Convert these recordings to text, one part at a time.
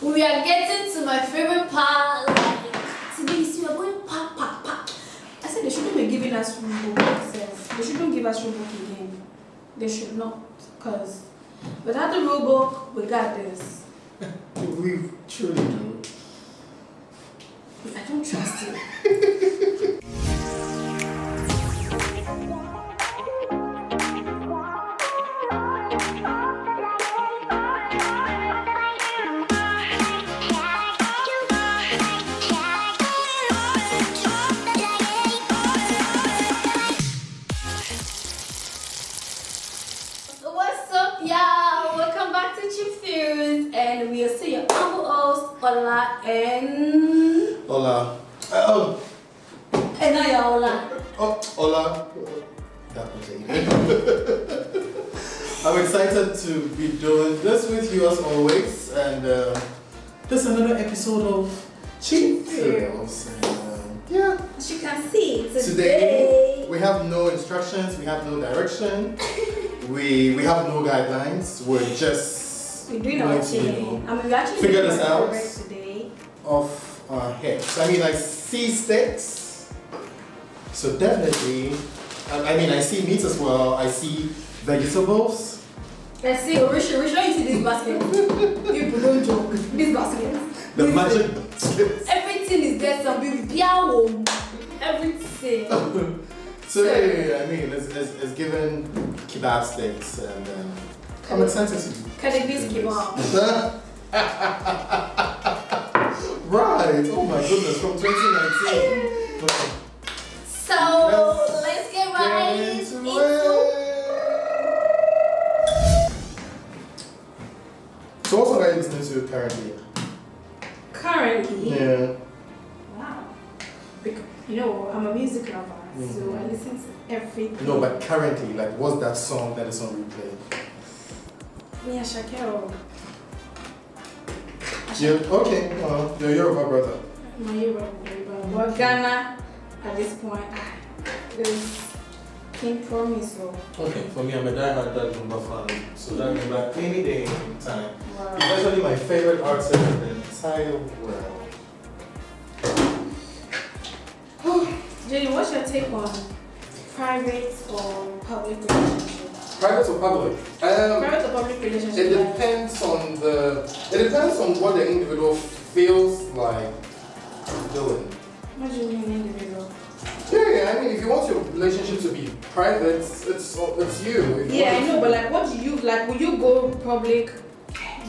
We are getting to my favorite part. Like, today, we are going pa. I said they shouldn't be giving us rule book. They shouldn't give us rule book again. They should not. Because without the rule book, we got this. We truly do. I don't trust you. What's up, y'all? Welcome back to Cheapthrills, and we are still your humble host, Ola, and Hola. and now you're Ola. Oh, hola. That was it. I'm excited to be doing this with you as always, and this is another episode of Cheapthrills. Yeah. As you can see, Today we have no instructions, we have no direction, we have no guidelines. We're doing our thing. I mean, we actually figure this out today. Off our heads. I mean, I see sticks, so definitely. I see meat as well. I see vegetables. Let's see, we should you see this basket. People don't joke. This basket. The magic baskets. Everything is there. Some people, piano, everything. So yeah, I mean, it's given kebab sticks, and I'm excited to do. Cannabis kebab. Right. Oh my goodness, from 2019. Okay. So let's get right into it. So what song are you listening to currently? Currently, Yeah. wow. Because, you know, I'm a music lover, so I listen to everything. No, but currently, like, what's that song that is on replay? Me and Shakira. Yeah. Okay. You're Yoruba brother. My Yoruba. But Ghana, at this point, is King Promise. So. Okay. For me, I'm a diehard Dad Number fan, so that number any day, any time. Wow. He's actually my favorite artist in the entire world. Jenny, what's your take on private or public relationships? Private or public? Private or public relationships? It depends on what the individual feels like doing. What do you mean individual? Yeah, I mean, if you want your relationship to be private, it's you. If you Yeah, I want know, but like, what do you like? Will you go public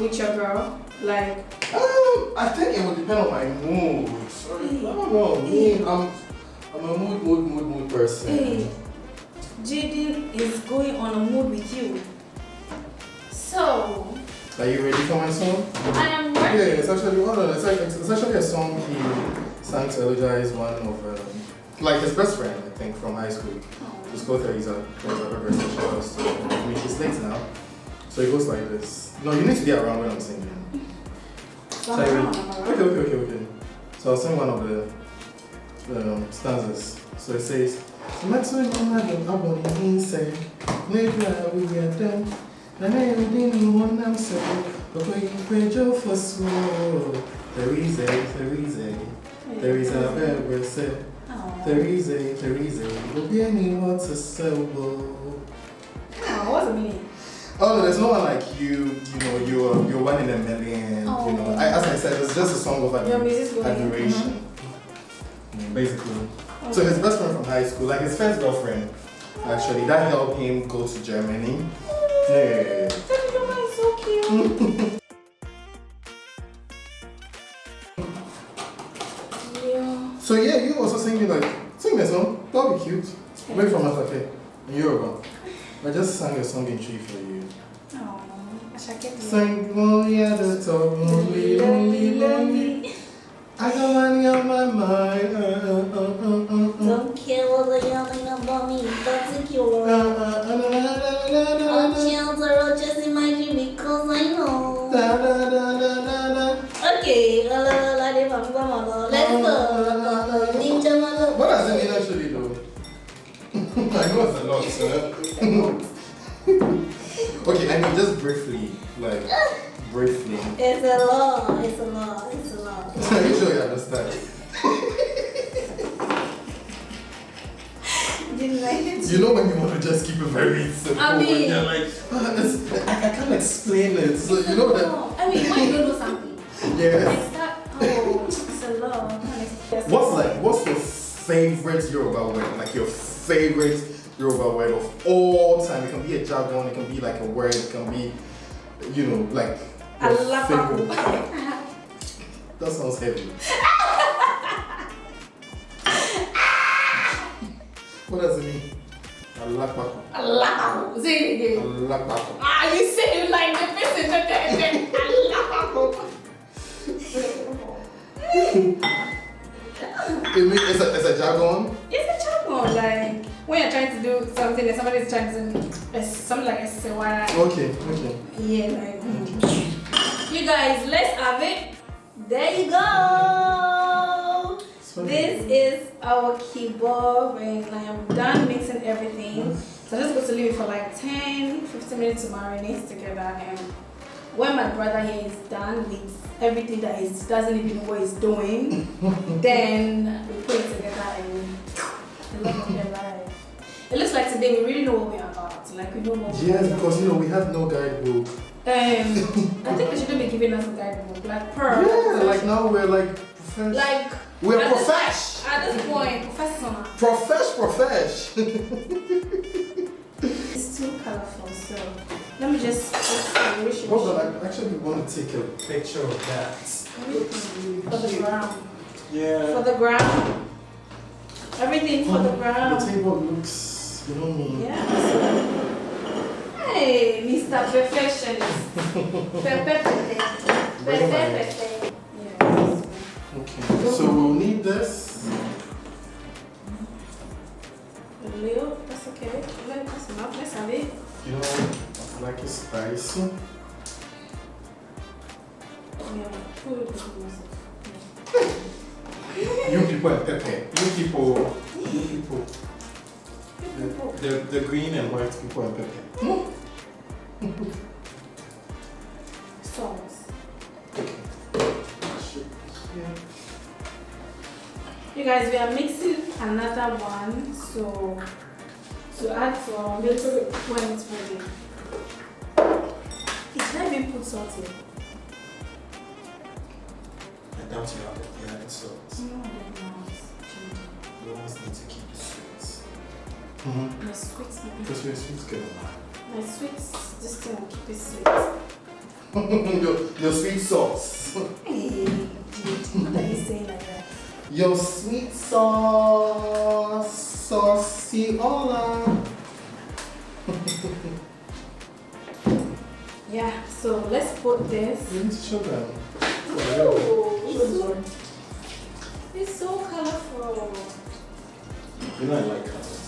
with your girl? Like, I think it would depend on my mood. I don't know. Me, I'm a mood person. hey, Jaden is going on a mood with you. So, Are you ready for my song? I am Yeah, ready. it's actually it's actually a song he sang to elegize one of like his best friend, I think, from high school. His co-Theresa, I mean, she's late now. So it goes like this. No, you need to be around when I'm singing. So I'm around. Okay. So I'll sing one of the stanzas. So it says, Maxwell Omagin Aboni inside, Nedra we are done, and I am doing one I'm saying, but when you pray for so, Theresa, ever said, Theresa, will be anyone to sell. What's the meaning? Oh no, there's no one like you. You know, you're one in a million. Oh. You know, as I said, it's just a song of admiration, basically. Okay. So his best friend from high school, like his first girlfriend, actually, that helped him go to Germany. Yeah. That drama is so cute. Yeah. So yeah, you also sing this song. That'll be cute. Wait from us, okay? In Yoruba. I just sang a song in Tree for you. Oh, I shall get Sing, oh yeah, the top, lonely. I got money on my mind. Don't care what they're yelling about me, that's secure. I'm shelter, just imagine because I know. Okay, let's go. What does it mean actually though? I know it's a lot, so. Okay, I mean just briefly, like briefly. It's a lot. It's a lot. It's a lot. Are you sure you understand? You know when you want to just keep it very simple, I mean, when you're like, I can't explain it. So you know that. I mean, when you don't know something, Yeah. it's that. Oh, it's a lot. What's your favorite Yoruba word? Like your favorite Yoruba word of all time? It can be a jargon. It can be like a word. It can be, you know, like. Alapaku. That sounds heavy. What does it mean? Alapaku. Alapaku. Say it again. Alapaku. Ah, you say it like the person that Alapaku. It's a jargon. It's a jargon, like when you're trying to do something and somebody's trying to something like a sewara. Okay. Yeah, like you guys, let's have it. There you go. This is our khebab and I am done mixing everything. So I'm just going to leave it for like 10-15 minutes to marinate together, and when my brother here is done with everything that he doesn't even know what he's doing, then we put it together and it looks like today we really know what we're about. Like we know what we're Yes, about. because we have no guidebook. I think they shouldn't be giving us a guidebook. Like per. Yeah, like now we're like profesh. Like we're at profesh. At this point, professional. Profesh. It's too colorful, so let me just Hold on, I actually want to take a picture of that. for the ground. Yeah. For the ground. Everything for the ground. The table looks, you know me. Yeah. Hey, Mr. Perfectionist. Perfect. Yes. Okay, so we'll need this. A little, that's okay. That's enough. Let's have it. You know, I like it spicy. Yeah. You people and pepper. You people. The green and white people and pepper. Sauce. Yeah. You guys, we are mixing another one, so to add for little when it's ready. It's not even put salt in. I doubt you have it. Yeah, it's salt. No, they're not. You always need to keep it sweet. My sweets, Because your sweet's good. my sweets, this thing will keep it sweet. your sweet sauce. Hey, what are you saying like that? Your sweet sauce. Sauciola. Yeah, so let's put this. You need to show them. Ooh, it's so colorful. You know I like colors.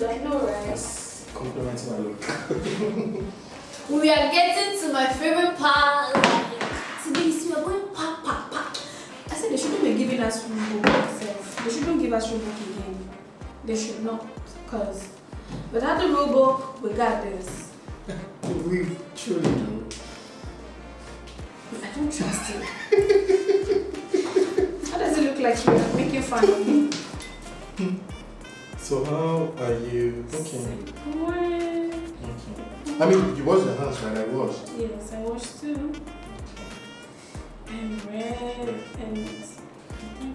I know, right? That's complimenting my look. We are getting to my favorite part. Like, today is your boy pack. I said they shouldn't be giving us room book itself. They shouldn't give us room book again. They should not, because without the rule book, we got this. We truly do. I don't trust it. How does it look like you're making fun of me? So how are you? Okay. What? Okay. I mean, you washed your hands, right? I washed. Yes, I washed too. And red and.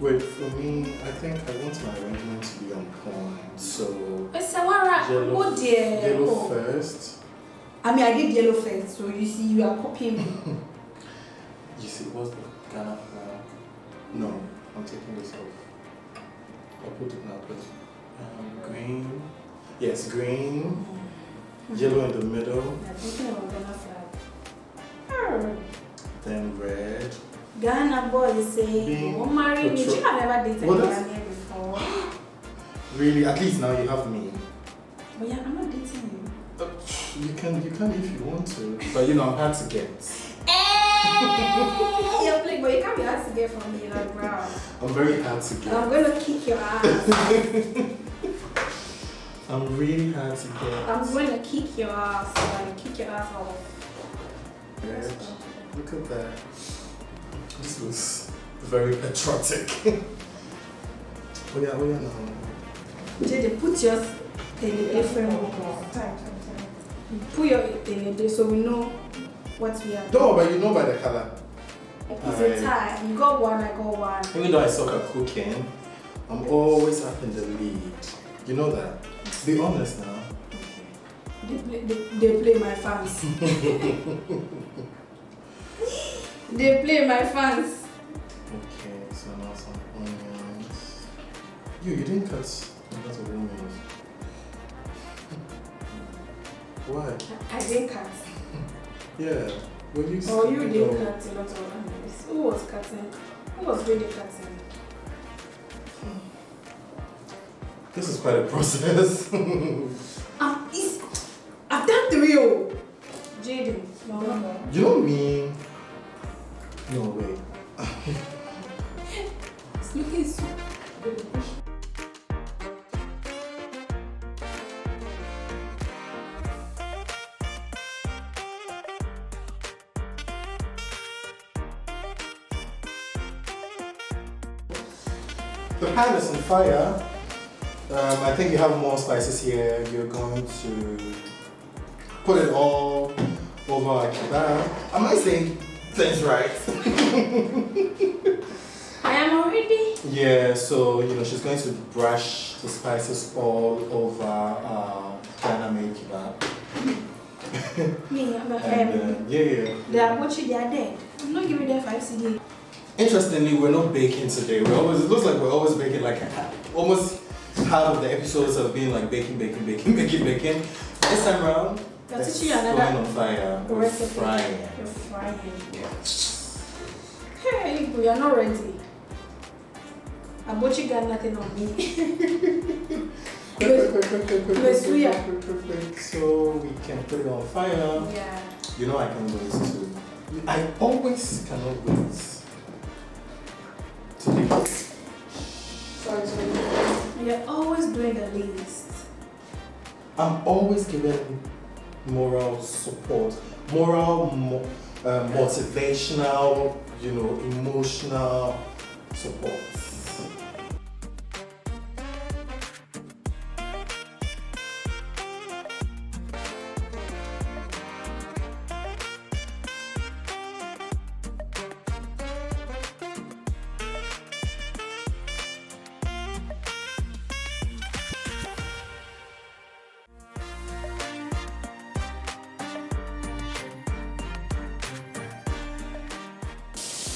Wait, for me, I think I want my arrangement to be on point. So Sawara, oh dear. yellow Oh. first. I mean, I did yellow first, so you see, you are copying me. You see, what's the Ghana flag? No, I'm taking this off. I'll put it now, please. Green. Yes, green. Yellow in the middle. I'm thinking about Ghana flag. Then red. Ghana boys say, Being "Oh, marry me." control- She have never dated What a is- Ghanaian before. Really, at least now you have me. But yeah, I'm not dating you. You can if you want to. But you know, I'm hard to get. Hey, you're playing, but you can't be hard to get from me, like, bro. I'm very hard to get. I'm gonna kick your ass. I'm really hard to get. I'm gonna kick your ass, like, kick your ass off. Red. Look at that. This looks very patriotic. Oh yeah, no. JJ, put yours in a different way. Put your in a day so we know what we are doing. No, but you know by the color. It's a tie. You got one, I got one. Even though I suck at cooking, I'm always up in the lead. You know that? Be honest now. They play my fans. They play my fans. Okay, so now some onions. You didn't cut a of onions. Why? I didn't cut. Yeah. When you you didn't cut a lot of onions. Who was cutting? Who was really cutting? This is quite a process. I've done 3. Jaden. No. You know me? No way. It's looking so good. The pan is on fire. I think you have more spices here. You're going to put it all over our kebab. Am I saying things right? I am already. Yeah, so she's going to brush the spices all over Ghana made kebab. Me, I'm yeah. They are watching, they are dead. I'm not giving them 5 CD. Interestingly, we're not baking today. It looks like we're always baking, like almost half of the episodes have been like baking. This time around, That's it's going on fire. We're recipe. frying. You're frying. Yeah. Hey, we are not ready. Abochi got nothing on me. Quick. So we can put it on fire. Yeah. You know I can wait too. I always cannot wait to be. Sorry. You're always doing the least. I'm always giving moral support, motivational, emotional support.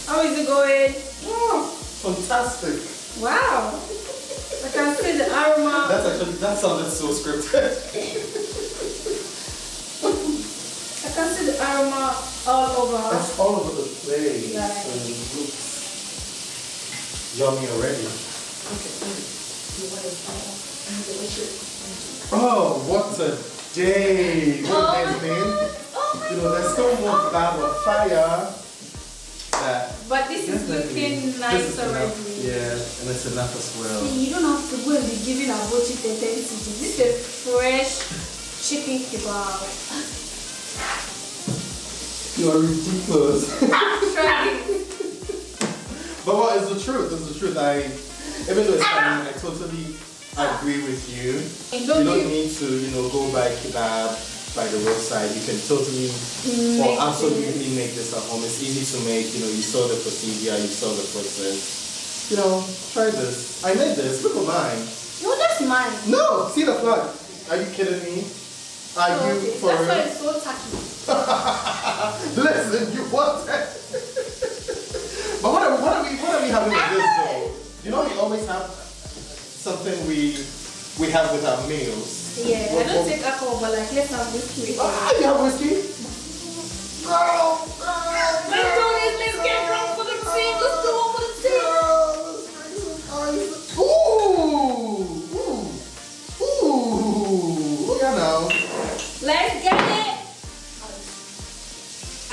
How is it going? Oh, fantastic. Wow. I can see the aroma. That sounded so scripted. I can see the aroma all over. It's all over the place. Yeah. And it looks yummy already. Oh, what a day. What a nice thing. There's still more kebab on fire. But this is looking nice already. Yeah, and it's enough as well. See, you don't have to go and be giving a bochi 10 cedis. This is a fresh chicken kebab. You are ridiculous. Try it. But what is the truth? It's the truth. Even though it's funny, I totally agree with you. You don't need to, go buy kebab by the roadside. You can totally or absolutely make this at home. It's easy to make. You saw the procedure, you saw the process. Try this. I made this. Look at mine. No, that's mine. No, see the flag. Are you kidding me? Are you for real? That's why it's so tacky. Listen, you want it. But what are we having with this though? We always have something we have with our meals. Yeah, I don't take alcohol, but let's have whiskey. You have whiskey? Girl! Let's get drunk for the team. Let's do it for the team. Ooh! Yeah, now. Let's get it.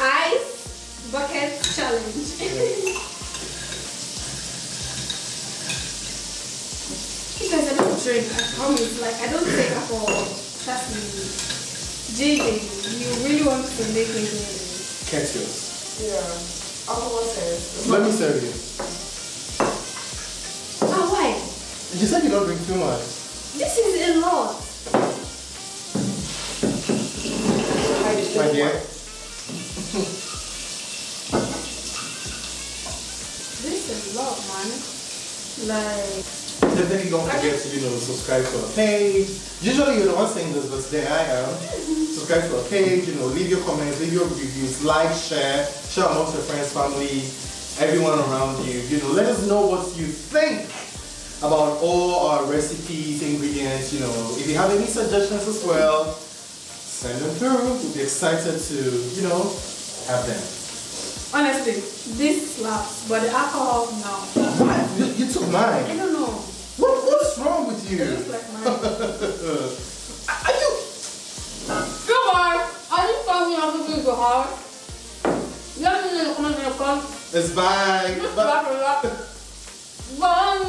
Ice bucket challenge. Because I don't drink, I promise. I don't take alcohol. Trust me. JJ, you really want to make me do this? Catch yours. Yeah. Alcohol says. Let me serve you. Ah, why? You said you don't drink too much. This is a lot. My dear. This is a lot, man. Like. Definitely don't forget to, subscribe to our page. Usually you're the one saying this, but today I am. Subscribe to our page, leave your comments, leave your reviews, like, share amongst your friends, family, everyone around you. Let us know what you think about all our recipes, ingredients, If you have any suggestions as well, send them through. We'll be excited to, have them. Honestly, this slaps, but the alcohol, no. What? You took mine. I don't know. What is wrong with you? It looks like mine. Are you? Come on! Are you telling me how to do so hard? Let me know in the comments section. It's bye. Just wrap it up. Bye.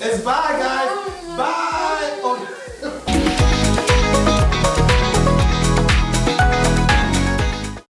It's bye, guys. Bye.